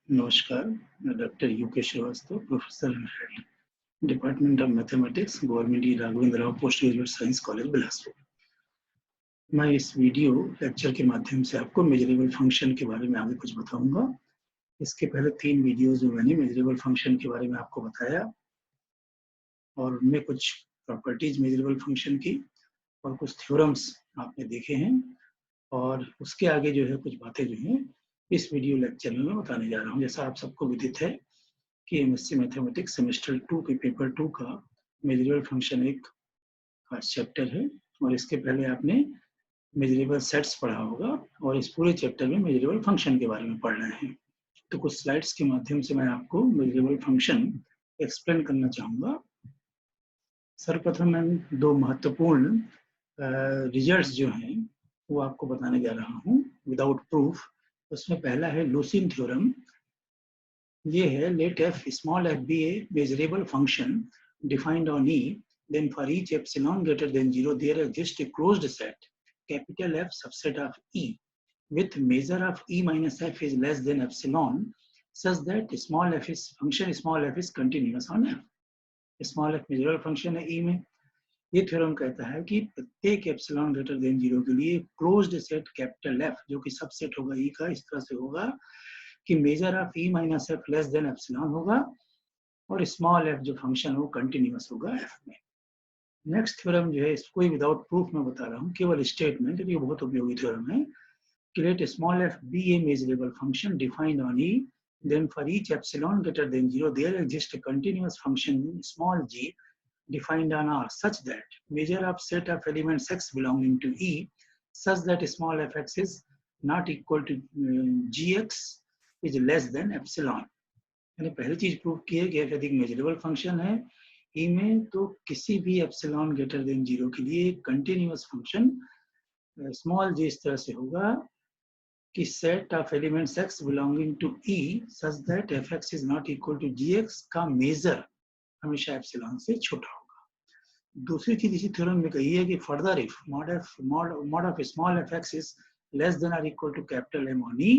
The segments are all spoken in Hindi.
नमस्कार, मैं doctor UK Srivastava, professor emeritus, department of mathematics, government E Raghavendra Rao post graduate science college Bilaspur. मैं इस वीडियो लेक्चर के माध्यम से आपको मेजरेबल फंक्शन के बारे में आगे कुछ बताऊंगा। इसके पहले 3 वीडियोज में मैंने मेजरेबल फंक्शन के बारे में आपको बताया और उनमें कुछ प्रॉपर्टीज मेजरेबल फंक्शन की और कुछ थ्योरम्स आपने देखे हैं, और उसके आगे जो है कुछ बातें जो हैं इस वीडियो लेक्चर में मैं बताने जा रहा हूँ। जैसा आप सबको विदित है कि एमएससी मैथमेटिक्स सेमेस्टर 2 के पेपर 2 का मेजरेबल फंक्शन एक खास चैप्टर है, और इसके पहले आपने मेजरेबल सेट्स पढ़ा होगा और इस पूरे चैप्टर में मेजरेबल फंक्शन के बारे में पढ़ रहे हैं। तो कुछ स्लाइड्स के माध्यम से मैं आपको मेजरेबल फंक्शन एक्सप्लेन करना चाहूँगा। सर्वप्रथम मैं 2 महत्वपूर्ण रिजल्ट्स जो हैं वो आपको बताने जा रहा हूँ विदाउट प्रूफ। उसमें पहला है लूसिन थ्योरम। ये है let f small f be a measurable function defined on E, then for each epsilon greater than 0 there exist a closed set capital F subset of E with measure of E minus F is less than epsilon such that small f is function small f is continuous on F. Small f measurable function है E में। ये थ्योरम कहता है कि प्रत्येक एप्सिलॉन ग्रेटर देन 0 के लिए क्लोज्ड सेट कैपिटल F जो कि सबसेट होगा E का, इस तरह से होगा कि measure of E minus F less than epsilon होगा और स्मॉल f जो फंक्शन हो कंटिन्यूअस होगा F में। नेक्स्ट थ्योरम जो है इसको विदाउट प्रूफ में बता रहा हूँ, केवल स्टेटमेंट, ये बहुत उपयोगी थ्योरम है। Let small f be a measurable function defined on E, then for each epsilon greater than 0 there exists a continuous function small g defined on R such that measure of set of elements x belonging to E such that small fx is not equal to gx is less than epsilon। यानी पहली चीज प्रूव की है कि f यदि मेजरेबल फंक्शन है E में तो किसी भी एप्सिलॉन ग्रेटर देन 0 के लिए कंटिन्यूअस फंक्शन स्मॉल g इस तरह से होगा कि set of elements x belonging to E such that fx is not equal to gx का मेजर हमेशा एप्सिलॉन से छोटा होगा। दूसरी चीज इसी थ्योरम में कही है कि further if mod of small fx is less than or equal to capital M on E,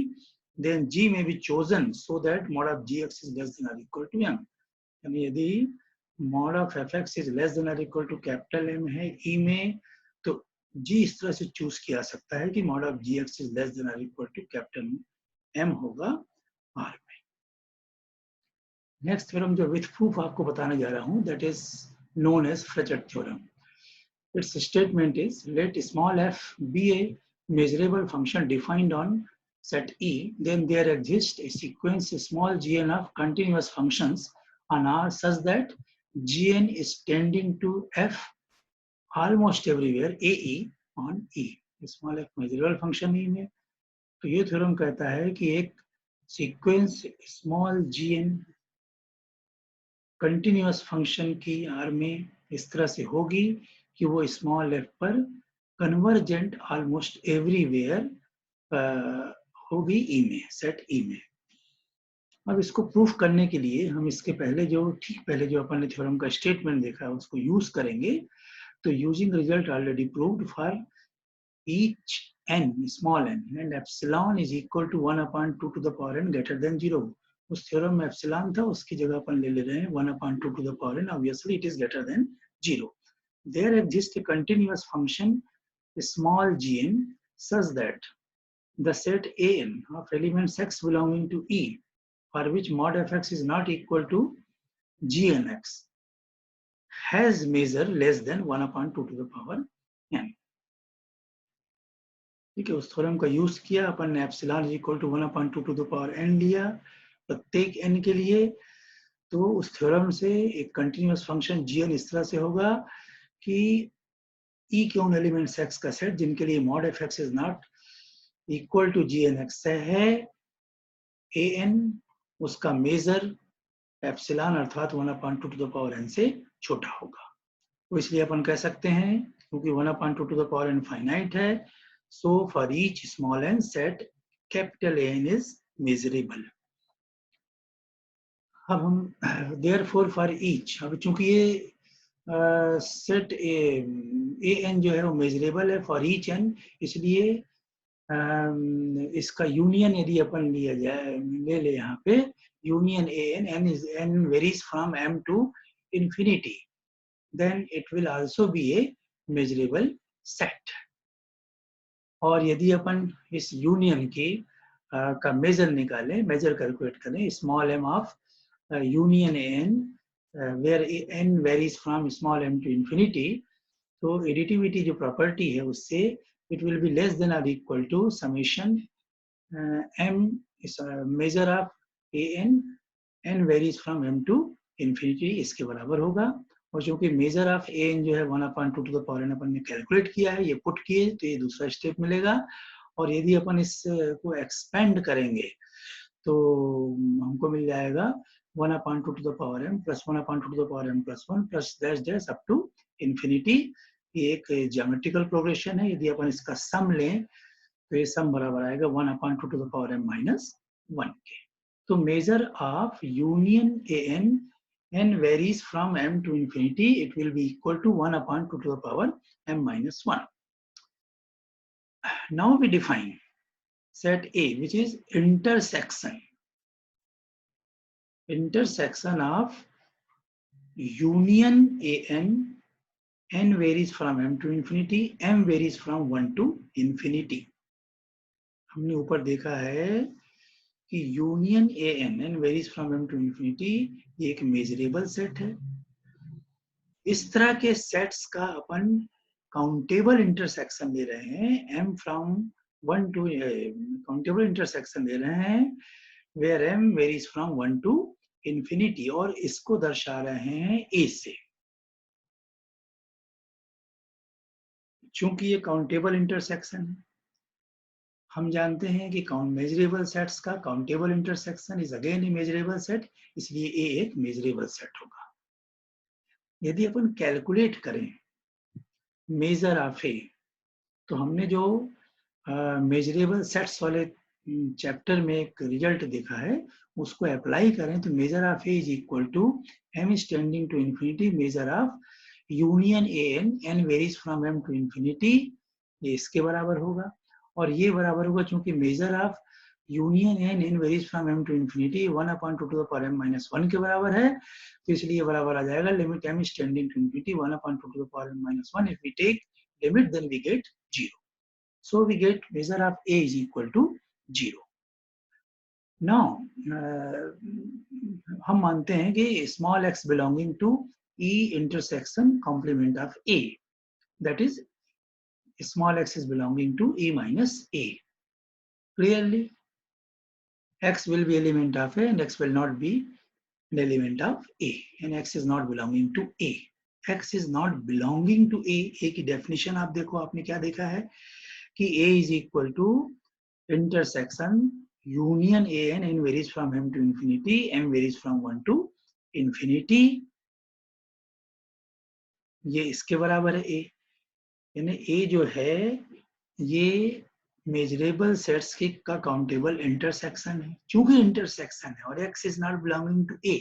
then g may be chosen so that mod of gx is less than or equal to m। यानी यदि mod of fx is less than or equal to capital M है E में, तो जी इस तरह से चूज किया सकता है कि mod of g x is less than और इक्वल टू कैपिटल एम होगा आर में। नेक्स्ट थ्योरम जो विथ प्रूफ आपको बताने जा रहा हूं that is known as Frechet theorem. Its statement is let small f be a measurable function defined on set E, then there exist a sequence small gn of continuous functions on R such that gn is tending to f almost everywhere AE on E। Small f measurable function E में, तो ये थ्योरम कहता है कि एक sequence small gn continuous function की R में इस तरह से होगी कि वो स्मॉल f पर कन्वर्जेंट ऑलमोस्ट एवरीवेयर होगी E में, सेट E में। अब इसको प्रूफ करने के लिए हम इसके पहले जो अपन ने थ्योरम का स्टेटमेंट देखा है उसको यूज करेंगे। तो using result already proved for each n small n and epsilon is equal to 1/2 to the power n greater than 0। उस थ्योरम में एप्सिलॉन था, उसकी जगह अपन ले रहे हैं 1/2 to the power n, obviously it is greater than 0। There exists a continuous function small gn such that the set an of elements x belonging to E for which mod fx is not equal to gnx has measure less than 1/2 to the power n। ठीक है, उस थ्योरम का यूज किया अपन ने, epsilon is equal to 1/2 to the power n लिया प्रत्येक n के लिए। तो उस थ्योरम से एक कंटिन्यूअस फंक्शन gn इस तरह से होगा कि E के उन एलिमेंट्स x का सेट जिनके लिए mod fx is not equal to gnx है an, उसका मेजर एप्सिलॉन अर्थात 1/2 टू द पावर n से छोटा होगा। तो इसलिए अपन कह सकते हैं क्योंकि 1/2 to the power n finite है, so for each small n set capital N is measurable। अब हम therefore for each, अब चूंकि ये सेट an जो है वो मेजरेबल है for each n, इसलिए इसका यूनियन यदि अपन लिया जाए, ले ले यहाँ पे union n, n is n varies from m to infinity, then it will also be a measurable set. और यदि अपन इस यूनियन की का मेजर निकालें, मेजर कैलकुलेट करें, small m of union n, where n varies from small m to infinity, तो additivity जो property है उससे it will be less than or equal to summation m is a measure of an, n varies from m to infinity, इसके बराबर होगा। और चूंकि मेजर ऑफ an जो है 1/2 to the power n अपन ने कैलकुलेट किया है, ये पुट किए तो ये दूसरा स्टेप मिलेगा। और यदि अपन इसको एक्सपेंड करेंगे तो हमको मिल जाएगा 1/2 to the power m plus 1/2 to the power m plus 1 plus dash dash up to infinity। ये एक ज्योमेट्रिकल प्रोग्रेशन है। यदि अपन इसका सम लें तो ये सम बराबर आएगा 1/2 to the power m minus 1 के। तो measure of union an, n varies from m to infinity, it will be equal to 1/2 to the power m minus 1। Now we define set A, which is intersection of union an, n varies from m to infinity, m varies from 1 to infinity। हमने ऊपर देखा है कि union an, n varies from m to infinity, ये एक मेजरेबल सेट है। इस तरह के सेट्स का अपन काउंटेबल इंटरसेक्शन ले रहे हैं, m from 1 to, countable intersection ले रहे हैं where m varies from 1 to infinity, और इसको दर्शा रहे हैं a से। चूंकि ये काउंटेबल इंटरसेक्शन है, हम जानते हैं कि मेजरेबल सेट्स का countable intersection is again A measurable set, इसलिए ए एक मेजरेबल सेट होगा। यदि अपन कैलकुलेट करें मेजर ऑफ ए, तो हमने जो मेजरेबल सेट्स वाले चैप्टर में एक रिजल्ट देखा है उसको अप्लाई करें तो measure of A is equal to m is tending to infinity measure of union an, n varies from m to infinity, ये इसके बराबर होगा। और ये बराबर होगा चूंकि major of union n, n varies from m to infinity 1/2 to the power m minus 1 के बराबर है, तो इसलिए बराबर आ जाएगा limit m is tending to infinity 1/2 to the power m minus 1। if we take limit then we get 0, so we get measure of a is equal to 0। now हम मानते हैं कि small x belonging to e intersection complement of a, that is small x is belonging to e minus a। clearly x will be element of a and x will not be an element of a, and x is not belonging to a। x is not belonging to a, a की definition आप देखो, आपने क्या देखा है कि a is equal to intersection union an, n varies from m to infinity, m varies from 1 to infinity, ये इसके बराबर है a। यानी a जो है ये मेजरेबल सेट्स की का काउंटेबल इंटरसेक्शन है। चूंकि इंटरसेक्शन है और x is not belonging to a,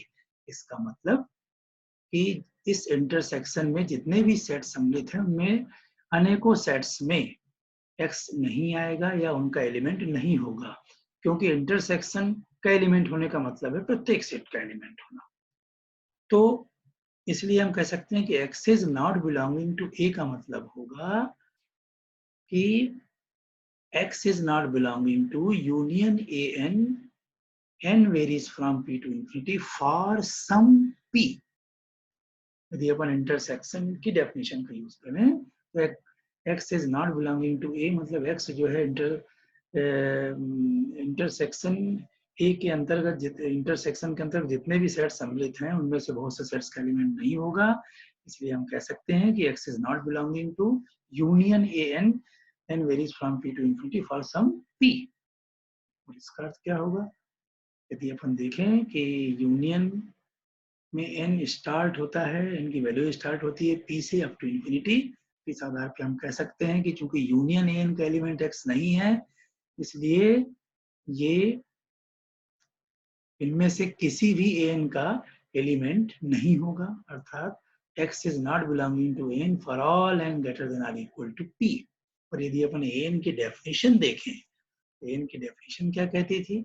इसका मतलब कि इस इंटरसेक्शन में जितने भी सेट सम्मिलित हैं उनमें अनेकों सेट्स में x नहीं आएगा या उनका एलिमेंट नहीं होगा, क्योंकि इंटरसेक्शन का एलिमेंट होने का मतलब है प्रत्येक सेट का एलिमेंट होना। तो इसलिए हम कह सकते हैं कि x is not belonging to a का मतलब होगा कि x is not belonging to union an, n varies from p to infinity for some p। यदि अपन इंटरसेक्शन की डेफिनेशन का यूज करें तो x is not belonging to a मतलब x जो है इंटरसेक्शन a के अंतर्गत, इंटरसेक्शन के अंतर्गत जितने भी सेट सम्मिलित हैं उनमें से बहुत से सेट्स का एलिमेंट नहीं होगा। इसलिए हम कह सकते हैं कि x is not belonging to union an, n varies from p to infinity for some p। और इसका अर्थ क्या होगा? यदि अपन देखें कि यूनियन में n स्टार्ट होता है, n की वैल्यू स्टार्ट होती है p से अप टू इंफिनिटी, इस आधार पे हम कह सकते हैं कि चूंकि यूनियन an का एलिमेंट x नहीं है, इसलिए ये इनमें से किसी भी an का एलिमेंट नहीं होगा, अर्थात x is not belonging to n for all n greater than or equal to p। और यदि अपन an की डेफिनेशन देखें, an की डेफिनेशन क्या कहती थी?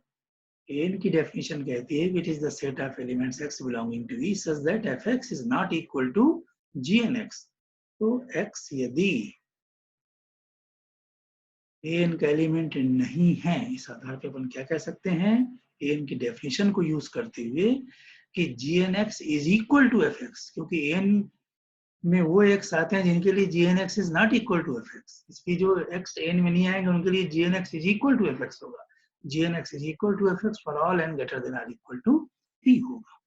an की डेफिनेशन कहती है it is the set of elements x belonging to E such that fx is not equal to gnx. तो x यदि an का एलिमेंट नहीं है, इस आधार पर अपन क्या कह सकते हैं an की डेफिनेशन को यूज करते हुए कि gnx is equal to fx, क्योंकि an में वो x आते हैं जिनके लिए gnx is not equal to fx. इसकी जो x n में नहीं आएंगे उनके लिए gnx is equal to fx होगा. gnx is equal to fx for all n greater than or equal to p होगा.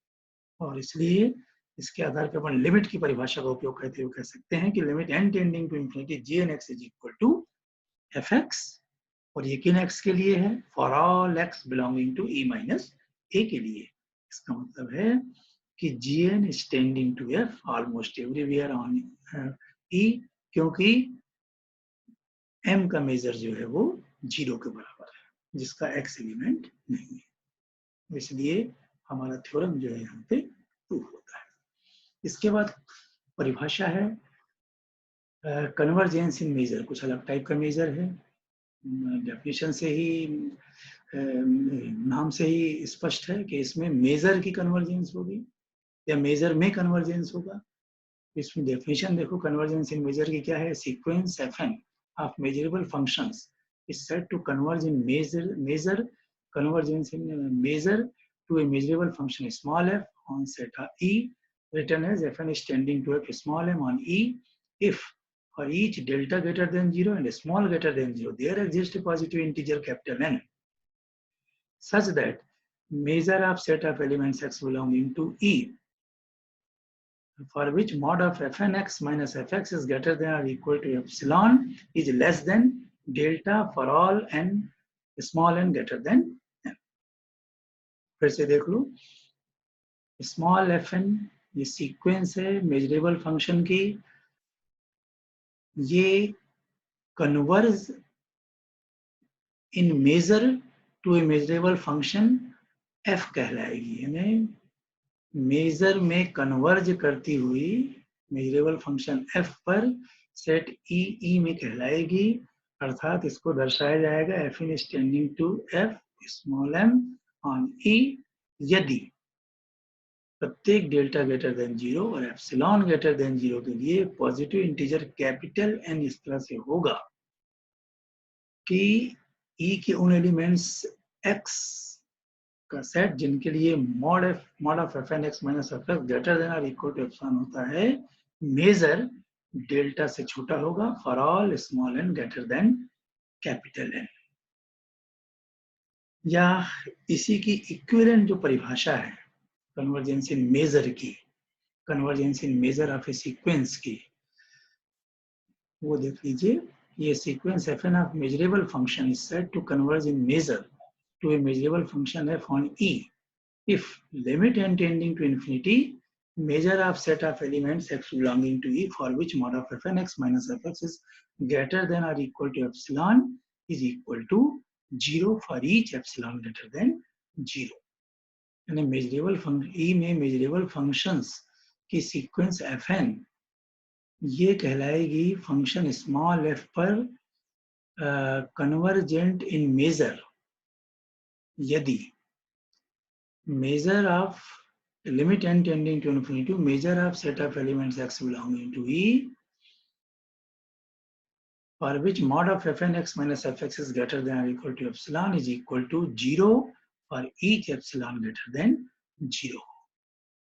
और इसलिए इसके आधार पर अपन लिमिट की परिभाषा का उपयोग करते हुए कह सकते हैं कि limit n tending to infinity gnx is equal to fx, और ये किन x के लिए है? For all x belonging to e minus a के लिए. इसका मतलब है कि gn is tending to f almost everywhere on e, क्योंकि m का मेजर जो है वो 0 के बराबर है, जिसका x एलिमेंट नहीं है. इसलिए हमारा थ्योरम जो है यहाँ पे प्रूफ होता है. इसके बाद परिभाषा है कन्वर्जेंस इन मेजर. कुछ अलग टाइप का मेजर है. डेफिनेशन से ही, नाम से ही स्पष्ट है कि इसमें मेजर की कन्वर्जेंस होगी या मेजर में कन्वर्जेंस होगा. इसमें डेफिनेशन देखो कन्वर्जेंस इन मेजर की क्या है? Sequence fn of measurable functions is said to converge in measure convergence in measure to a measurable function small f on set E, written as fn is tending to f small m on E if for each delta greater than 0 and small greater than 0 there exists a positive integer capital N such that measure of set of elements x belonging to E for which mod of fn x minus fx is greater than or equal to epsilon is less than delta for all n small n greater than n. फिर से देख लो, स्मॉल fn ये सीक्वेंस है मेजरेबल फंक्शन की, ये converge in measure to a measurable function f कहलाएगी. यानी मेजर में कन्वर्ज करती हुई मेजरेबल फंक्शन f पर सेट e में कहलाएगी. अर्थात इसको दर्शाया जाएगा fn is tending to f small m on e यदि प्रत्येक डेल्टा ग्रेटर देन 0 और एप्सिलॉन ग्रेटर देन 0 के लिए पॉजिटिव इंटीजर कैपिटल n इस तरह से होगा कि e के उन एलिमेंट्स x का सेट जिनके लिए mod of fn x minus fx greater than और इक्वल टू एप्सिलॉन होता है, मेजर डेल्टा से छोटा होगा for all small n greater than capital N. या इसी की इक्विवेलेंट जो परिभाषा है कन्वर्जेंस इन मेजर की, convergence in measure of a sequence की, वो देख लीजिए. ये sequence fn of measurable function is said to converge in measure to a measurable function f on E if limit n tending to infinity measure of set of elements x belonging to E for which mod of fn x minus fx is greater than or equal to epsilon is equal to 0 for each epsilon greater than 0. यानी मेजरेबल E में मेजरेबल फंक्शंस की सीक्वेंस fn ये कहलाएगी फंक्शन स्मॉल f पर कन्वर्जेंट इन मेजर यदि measure of limit n tending to infinity measure of set of elements x belonging to E for which mod of fn x minus fx is greater than or equal to epsilon is equal to 0 for each epsilon greater than 0.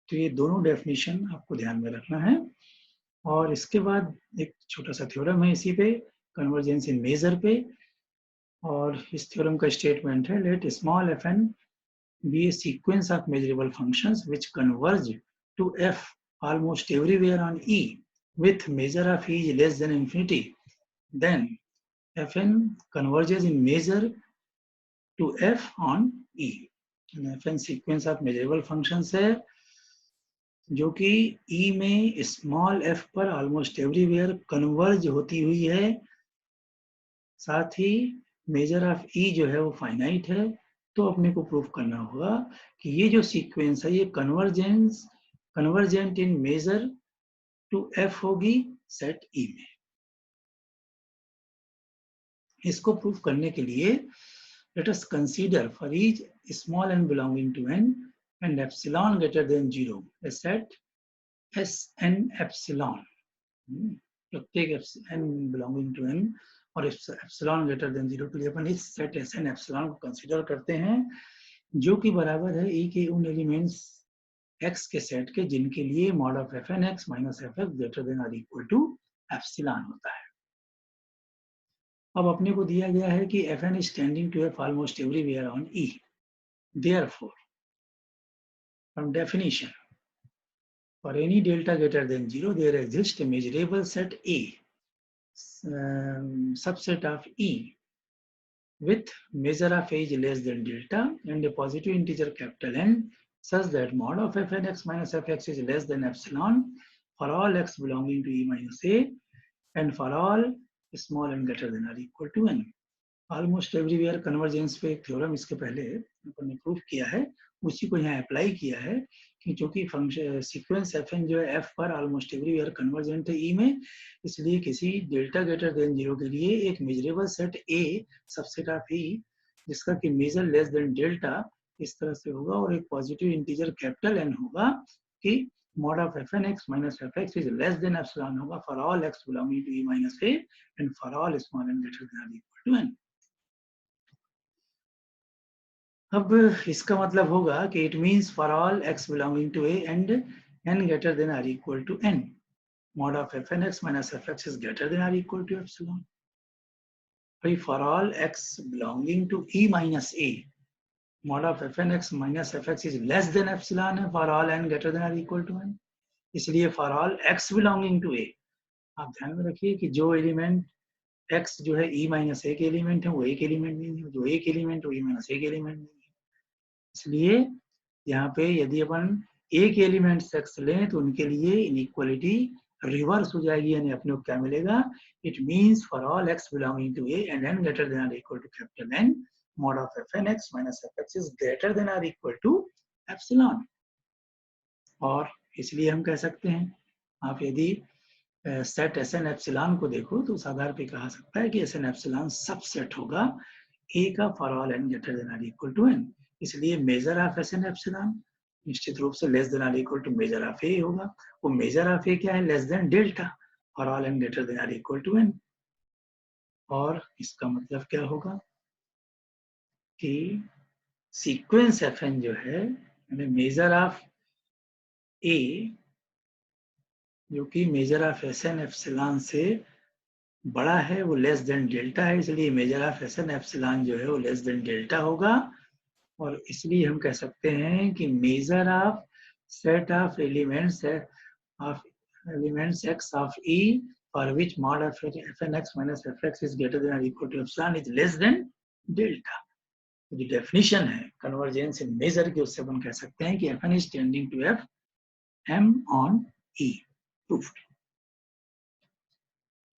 तो ये दोनों डेफिनेशन आपको ध्यान में रखना है. और इसके बाद एक छोटा सा थ्योरम है इसी पे, कन्वर्जेंस इन मेजर पे, और इस थ्योरम का स्टेटमेंट है let small fn be a sequence of measurable functions which converge to f almost everywhere on E with measure of E is less than infinity, then fn converges in measure to f on E. and fn sequence of measurable functions है जो कि E में स्मॉल f पर almost everywhere कन्वर्ज होती हुई है. साथ ही मेजर ऑफ E जो है वो फाइनाइट है. तो अपने को प्रूफ करना होगा कि ये जो सीक्वेंस है ये convergent in measure to f होगी सेट E में. इसको प्रूफ करने के लिए let us consider for each small n belonging to n and epsilon greater than 0 a set Sn epsilon. प्रत्येक n belonging to n और epsilon greater than 0 के लिए अपन इस सेट Sn epsilon को कंसीडर करते हैं जो कि बराबर है e के उन एलिमेंट्स x के सेट के जिनके लिए mod of fn x minus fx greater than or equal to epsilon होता है। अब अपने को दिया गया है कि fn is tending to f almost everywhere on E. Therefore, from definition, for any delta greater than 0, there exists a measurable set A, subset of E, with measure of A is less than delta and a positive integer capital N, such that mod of fn x minus fx is less than epsilon for all x belonging to E minus A and for all small n greater than or equal to n. Almost everywhere convergence पे एक थ्योरम इसके पहले अपन ने प्रूफ किया है, उसी को यहाँ अप्लाई किया है कि चूंकि फंक्शन सीक्वेंस fn जो है f पर ऑलमोस्ट एवरीवेयर कन्वर्जेंट है e में, इसलिए किसी डेल्टा ग्रेटर देन 0 के लिए एक measurable set a subset of e जिसका कि मेजर लेस देन डेल्टा इस तरह से होगा और एक पॉजिटिव इंटीजर कैपिटल n होगा कि mod of fn x minus fx is less than epsilon होगा for all x belonging to e minus a and for all small n greater than or equal to n. अब इसका मतलब होगा कि it means for all x belonging to a and n greater than or equal to n, mod of fn x minus fx is greater than or equal to epsilon. भाई for all x belonging to e minus a, mod of fn x minus fx is less than epsilon है for all n greater than or equal to n. इसलिए for all x belonging to a, आप ध्यान में रखिए कि जो एलिमेंट x जो है e minus a के एलिमेंट है वो एक एलिमेंट नहीं है, जो एक एलिमेंट वो e minus a के एलिमेंट नहीं है। इसलिए यहाँ पे यदि अपन एक एलिमेंट सेक्स लें तो उनके लिए इनइक्वालिटी रिवर्स हो जाएगी, यानी अपने को क्या मिलेगा, it means for all x belonging to a and n greater than और equal to capital N, mod of fn x minus fx is greater than or equal to epsilon. और इसलिए हम कह सकते हैं, आप यदि सेट Sn एप्सिलॉन को देखो तो उस आधार पे कहा सकता है कि Sn एप्सिलॉन सबसेट होगा a का for all n greater than और इक्वल टू n। इसलिए मेजर ऑफ Sn एप्सिलॉन निश्चित रूप से लेस देन और equal to measure of a होगा। वो मेजर ऑफ a क्या है, less than delta for all n greater than और इक्वल टू n। और इसका मतलब क्या होगा कि सीक्वेंस fn जो है मेजर ऑफ a जो कि मेजर ऑफ Sn एप्सिलॉन से बड़ा है वो लेस देन डेल्टा है, इसलिए मेजर ऑफ Sn एप्सिलॉन जो है वो लेस देन डेल्टा होगा। और इसलिए हम कह सकते हैं कि measure of set of elements x of e for which mod of fn x minus fx is greater than or equal to epsilon is less than delta। जो डेफिनेशन है कन्वर्जेंस इन मेजर की, उससे अपन कह सकते हैं कि fn is tending to f m on e, proofed.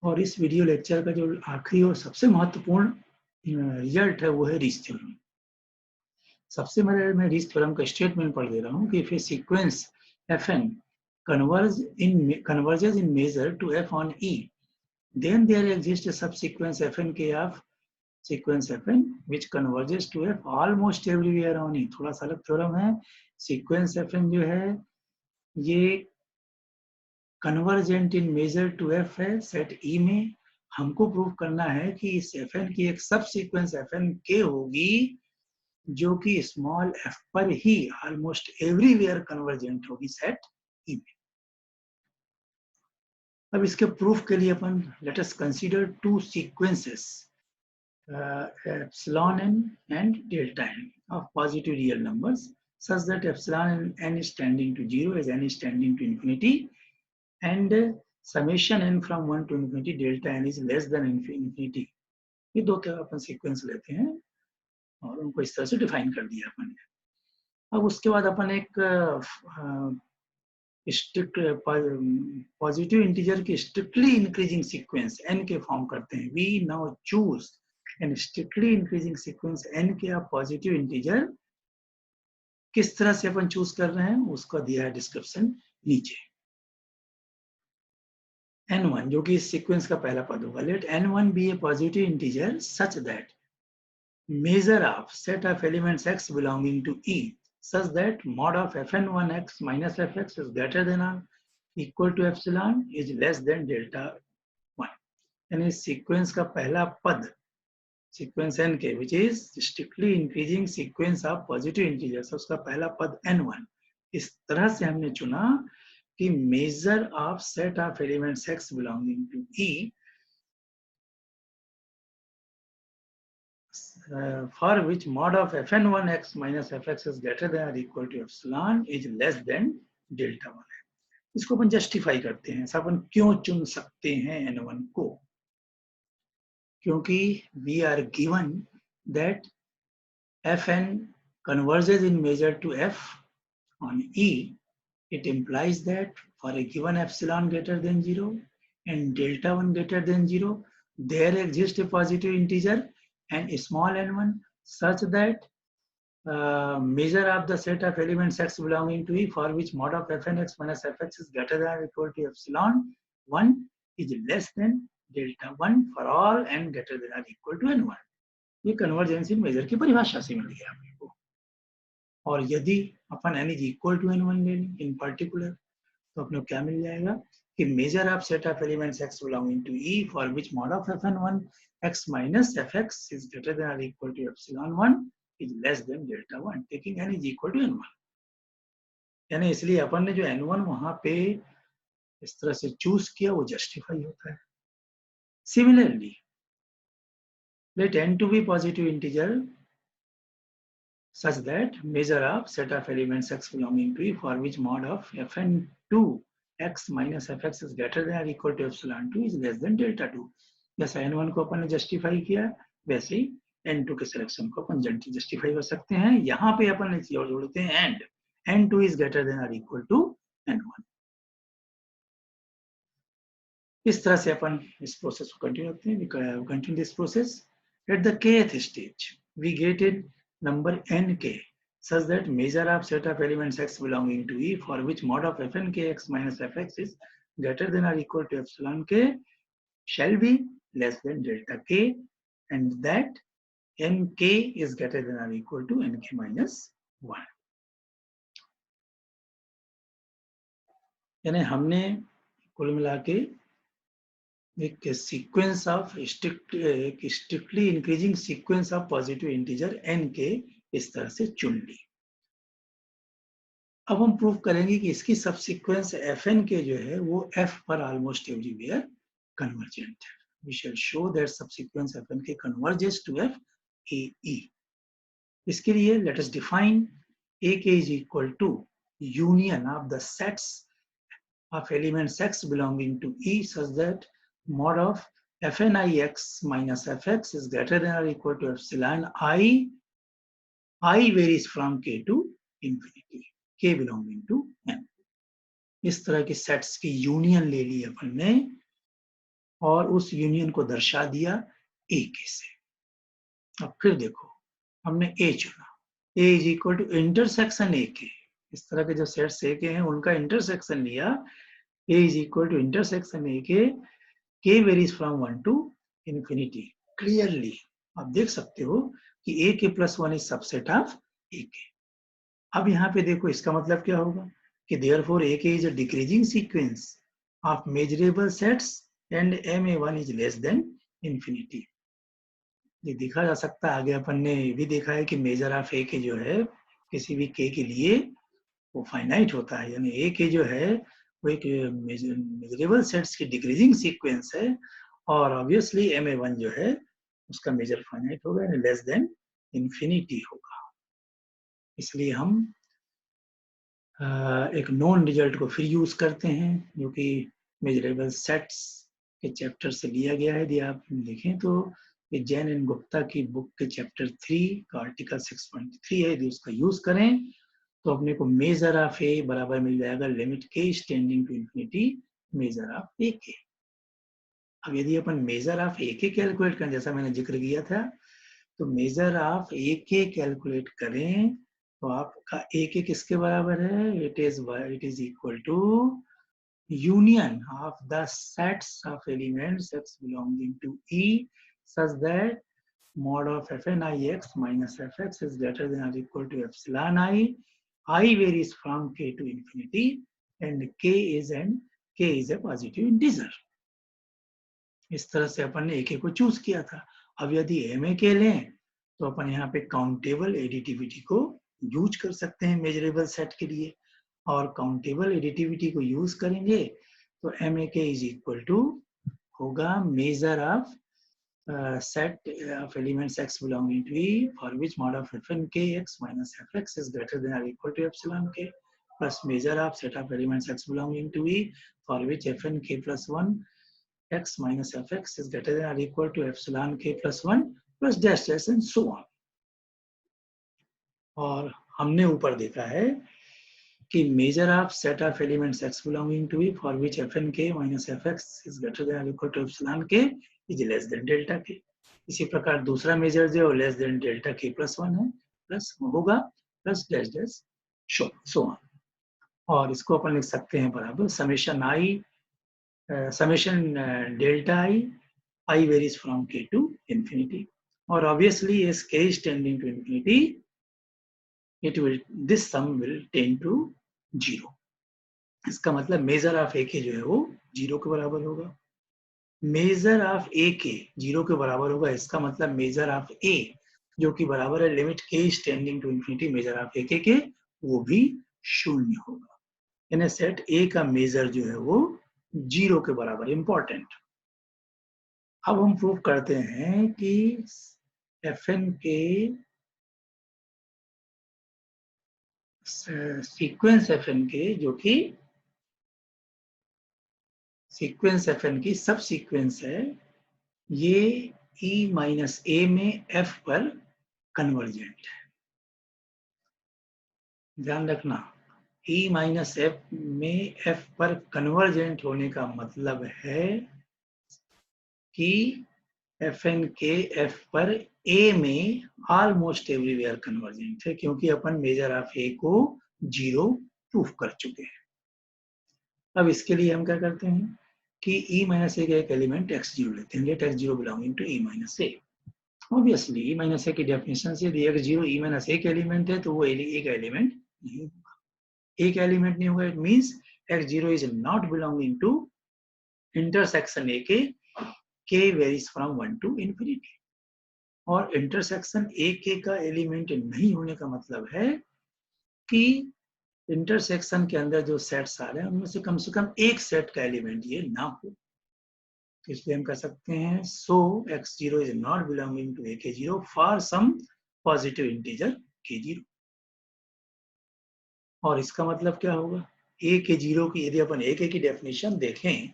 और इस वीडियो लेक्चर का जो आखिरी और सबसे महत्वपूर्ण रिजल्ट है वो है रीस थ्योरम। सबसे पहले मैं रीस थ्योरम का स्टेटमेंट पढ़ दे रहा हूँ कि if A sequence fn converges in measure to f on e, then there exists a subsequence fn k of sequence fn which converges to f almost everywhere on e। थोड़ा सा अलग थ्योरम है। सीक्वेंस fn जो है ये convergent in measure to F है सेट ई में। हमको प्रूव करना है कि इस fn की एक सब सीक्वेंस fn k होगी जो कि स्मॉल f पर ही ऑलमोस्ट एवरीवेयर कन्वर्जेंट होगी सेट ई में। अब इसके प्रूफ के लिए अपन let us consider two sequences epsilon n and delta n of positive real numbers such that epsilon n is tending to 0 as n is tending to infinity and summation n from 1 to infinity delta n is less than infinity। ये दो क्या अपन सीक्वेंस लेते हैं और उनको इस तरह से डिफाइन कर दिया अपन ने। अब उसके बाद अपन एक स्ट्रिक्ट पॉजिटिव इंटीजर की स्ट्रिक्टली इंक्रीजिंग सीक्वेंस n के फॉर्म करते हैं। We now choose an strictly increasing sequence n के पॉजिटिव इंटीजर। किस तरह से अपन चूज कर रहे हैं उसका दिया है डिस्क्रिप्शन नीचे। n1 जो कि इस सीक्वेंस का पहला पद होगा. Let n1 be a positive integer such that measure of set of elements x belonging to E such that mod of fn1x minus fx is greater than or equal to epsilon is less than delta 1. यानी सीक्वेंस का पहला पद सीक्वेंस n के which is strictly increasing sequence of positive integers, उसका पहला पद n1 इस तरह से हमने चुना कि measure of set of elements x belonging to E for which mod of fn1x minus fx is greater than or equal to epsilon is less than delta 1 है. इसको अपन जस्टिफाई करते हैं. ऐसा अपन क्यों चुन सकते हैं n1 को? क्योंकि we are given that fn converges in measure to f on E. It implies that for a given epsilon greater than 0 and delta 1 greater than 0, there exists a positive integer and a small n1 such that measure of the set of elements x belonging to E for which mod of fnx minus fx is greater than or equal to epsilon 1 is less than delta 1 for all n greater than or equal to n1. ये कन्वर्जेंस इन मेजर की परिभाषा से मिल गया आपको. और यदि अपन n is equal to n1 ले लें इन पर्टिकुलर तो अपने को क्या मिल जाएगा कि measure of set of elements x belonging to E for which mod of fn1 x minus fx is greater than or equal to epsilon 1 is less than delta 1 taking n is equal to n1. यानी इसलिए अपन ने जो n1 वहां पे इस तरह से चूज किया वो जस्टिफाई होता है. Similarly let n to be positive integer such that measure of set of elements x belonging to E for which mod of fn2 x minus fx is greater than or equal to epsilon 2 is less than delta 2. जैसा n1 को अपन ने जस्टिफाई किया वैसे ही n2 के सिलेक्शन को अपन जस्टिफाई कर सकते हैं. यहाँ पे अपन ने जोड़ते हैं and n2 is greater than or equal to n1. इस तरह से अपन इस प्रोसेस को कंटिन्यू करते हैं. Continue this process at the kth stage we get in number nk such that measure of set of elements x belonging to E for which mod of fnk x minus fx is greater than or equal to epsilon k shall be less than delta k and that nk is greater than or equal to nk minus 1. यानी हमने कुल मिला के एक sequence of strictly increasing sequence of positive integer n के इस तरह से चुन ली. अब हम प्रूव करेंगे कि इसकी सब सीक्वेंस fn के जो है वो f पर ऑलमोस्ट एवरीवेयर कन्वर्जेंट है. We shall show that subsequence fn के converges to f a e. इसके लिए let us define ak is equal to union of the sets of elements x belonging to E such that mod of fnix minus fx is greater than or equal to epsilon I varies from k to infinity, k belonging to n. इस तरह के सेट्स की यूनियन ले ली अपन ने और उस यूनियन को दर्शा दिया a के से. अब फिर देखो हमने a चुना. a is equal to intersection a के. इस तरह के जो सेट्स a के हैं उनका इंटरसेक्शन लिया. a is equal to intersection a के k varies from 1 to infinity. Clearly आप देख सकते हो कि a k plus 1 is subset of a k. अब यहाँ पे देखो इसका मतलब क्या होगा कि therefore a k is a decreasing sequence of measurable sets and ma1 is less than infinity. ये देखा जा सकता है. आगे अपन ने भी देखा है कि मेजर ऑफ a k जो है किसी भी k के लिए वो फाइनाइट होता है. यानी a k जो है वो एक मेजरेबल सेट्स की डिक्रीजिंग सीक्वेंस है और ऑब्वियसली ma1 जो है उसका मेजर फाइनाइट होगा यानी लेस देन इंफिनिटी होगा. इसलिए हम एक नॉन रिजल्ट को फिर यूज करते हैं जो कि मेजरेबल सेट्स के चैप्टर से लिया गया है. यदि आप देखें तो ये जैन एंड गुप्ता की बुक के चैप्टर 3 का आर्टिकल 6.3 है. यदि उसका यूज करें तो अपने को मेजर ऑफ ए बराबर मिल जाएगा limit k extending to infinity measure of A k. अब यदि अपन मेजर ऑफ ए के कैलकुलेट करें जैसा मैंने जिक्र किया था तो मेजर ऑफ ए के कैलकुलेट करें तो आपका ए के किसके बराबर है. It is equal to union of the sets of elements x belonging to E such that mod of fn ix minus fx is greater than or equal to epsilon I varies from k to infinity, and k is a positive integer. इस तरह से अपन ने एक को चूज किया था. अब यदि एम ए के लें तो अपन यहाँ पे काउंटेबल एडिटिविटी को यूज कर सकते हैं मेजरेबल सेट के लिए, और काउंटेबल एडिटिविटी को यूज करेंगे तो एम ए के इज इक्वल टू होगा measure of set of elements x belonging to E for which mod of fn k x minus fx is greater than or equal to epsilon k plus measure of set of elements x belonging to E for which fn k plus 1 x minus fx is greater than or equal to epsilon k plus 1 plus dash dash and so on. और हमने ऊपर देखा है कि measure of set of elements x belonging to E for which fn k minus fx is greater than or equal to epsilon k is less than delta k. इसी प्रकार दूसरा मेजर जो less than delta k plus 1 है, प्लस होगा plus dash dash so on. और इसको अपन लिख सकते हैं बराबर summation delta I varies from k to infinity. और obviously as k is tending to infinity, this sum will tend to 0. इसका मतलब मेजर ऑफ ए के जो है वो 0 के बराबर होगा. मेजर ऑफ ए के 0 के बराबर होगा, इसका मतलब मेजर ऑफ ए जो कि बराबर है limit k is tending to infinity measure of A k वो भी 0 होगा. यानी सेट ए का मेजर जो है वो 0 के बराबर. इंपॉर्टेंट. अब हम प्रूव करते हैं कि fn के सीक्वेंस fn के जो कि सीक्वेंस fn की सब सीक्वेंस है, ये E माइनस ए में f पर कन्वर्जेंट है. ध्यान रखना, E माइनस एफ में f पर कन्वर्जेंट होने का मतलब है कि fn के f पर a में ऑलमोस्ट एवरीवेयर कन्वर्जेंट है, क्योंकि अपन मेजर ऑफ a को 0 प्रूफ कर चुके हैं. अब इसके लिए हम क्या करते हैं कि E माइनस ए का एक एलिमेंट x0 लेते हैं. Let x0 belonging to E minus A. Obviously E minus A की डेफिनेशन से यदि x0 E माइनस ए का एलिमेंट है तो वो ए का एलिमेंट नहीं होगा. एक एलिमेंट नहीं होगा, it means x0 is not belonging to intersection A k k varies from 1 to infinity. और इंटरसेक्शन ए के का एलिमेंट नहीं होने का मतलब है कि इंटरसेक्शन के अंदर जो सेट्स आ रहे हैं उनमें से कम एक सेट का एलिमेंट ये ना हो. तो इसलिए हम कह सकते हैं so x0 is not belonging to a k0 for some positive integer k0. और इसका मतलब क्या होगा, a k0 की यदि अपन a k की डेफिनेशन देखें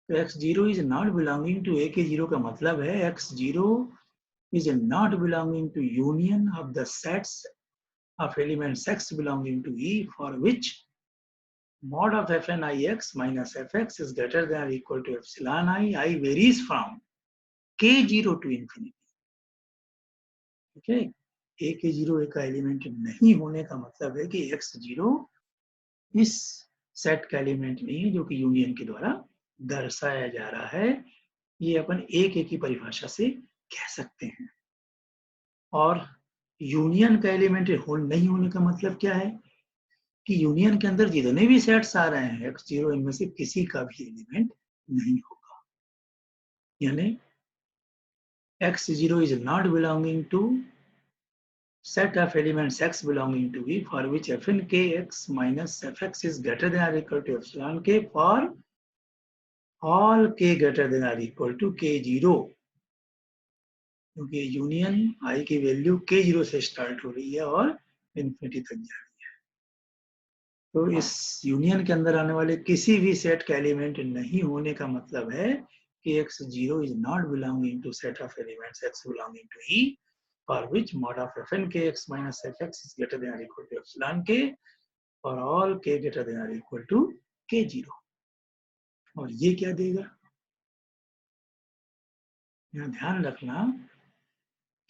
तो x0 is not belonging to a k0 का मतलब है x0 is not belonging to union of the sets of elements x belonging to E for which mod of fn ix minus fx is greater than or equal to epsilon I varies from k0 to infinity. Okay, a k0 का एलिमेंट नहीं होने का मतलब है कि x0 इस सेट का एलिमेंट नहीं है जो कि यूनियन के द्वारा दर्शाया जा रहा है. ये अपन a k की परिभाषा से कह सकते हैं. और यूनियन का एलिमेंट नहीं होने का मतलब क्या है कि यूनियन के अंदर जितने भी सेट्स आ रहे हैं x0 इनमें से किसी का भी एलिमेंट नहीं होगा. यानी x0 is not belonging to set of elements x belonging to E for which fn kx minus fx is greater than or equal to epsilon k for all k greater than or equal to k0. क्योंकि यूनियन i की वैल्यू k0 से स्टार्ट हो रही है और इन्फिनिटी तक जा रही है. तो इस यूनियन के अंदर आने वाले किसी भी सेट का एलिमेंट नहीं होने का मतलब है कि x0 is not belonging to set of elements x belonging to E for which mod of fn kx minus fx is greater than or equal to epsilon k for all k greater than or equal to k0. और ये क्या देगा, यहाँ ध्यान रखना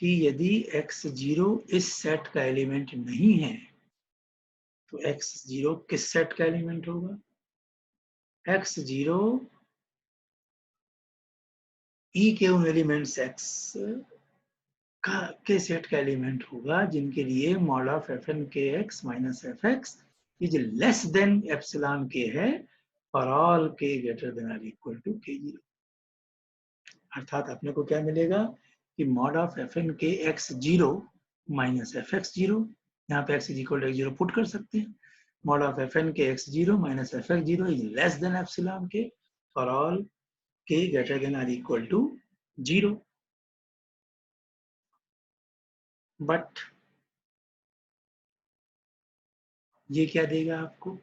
कि यदि x0 इस सेट का एलिमेंट नहीं है तो x0 किस सेट का एलिमेंट होगा, x0 ई के उन एलिमेंट्स x के सेट का एलिमेंट होगा जिनके लिए mod of f n k x minus f x is less than epsilon k है for all k greater than or equal to k zero. अर्थात अपने को क्या मिलेगा कि mod of f n k x zero minus f x zero, यहाँ पे x is equal to x zero put कर सकते हैं। Mod of f n k x zero minus f x zero is less than epsilon k for all k greater than or equal to zero. But ये क्या देगा आपको,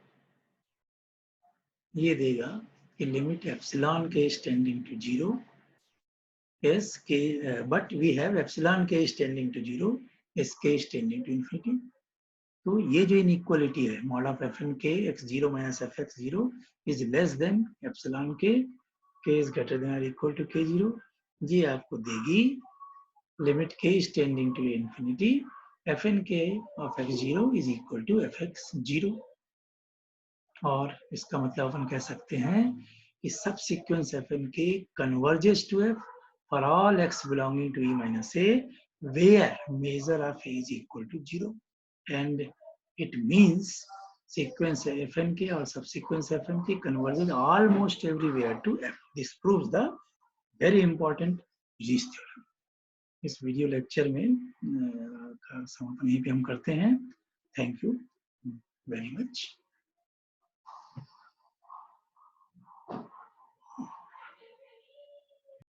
ये देगा कि limit epsilon k is tending to zero is k, but we have epsilon k is tending to zero, is k is tending to infinity. तो ये जो इनइक्वालिटी है mod of f n k x zero minus f x zero is less than epsilon k is greater than और इक्वल टू के जीरो, ये आपको देगी limit k is tending to infinity f n k of x zero is equal to f x zero. और इसका मतलब अपन कह सकते हैं कि subsequence f n k converges to f for all x belonging to E minus A, where measure of A is equal to 0. And it means sequence FNK or subsequence FNK converges almost everywhere to F. This proves the very important Rees theorem. इस वीडियो लेक्चर में समापन यहीं पे हम करते हैं। Thank you very much.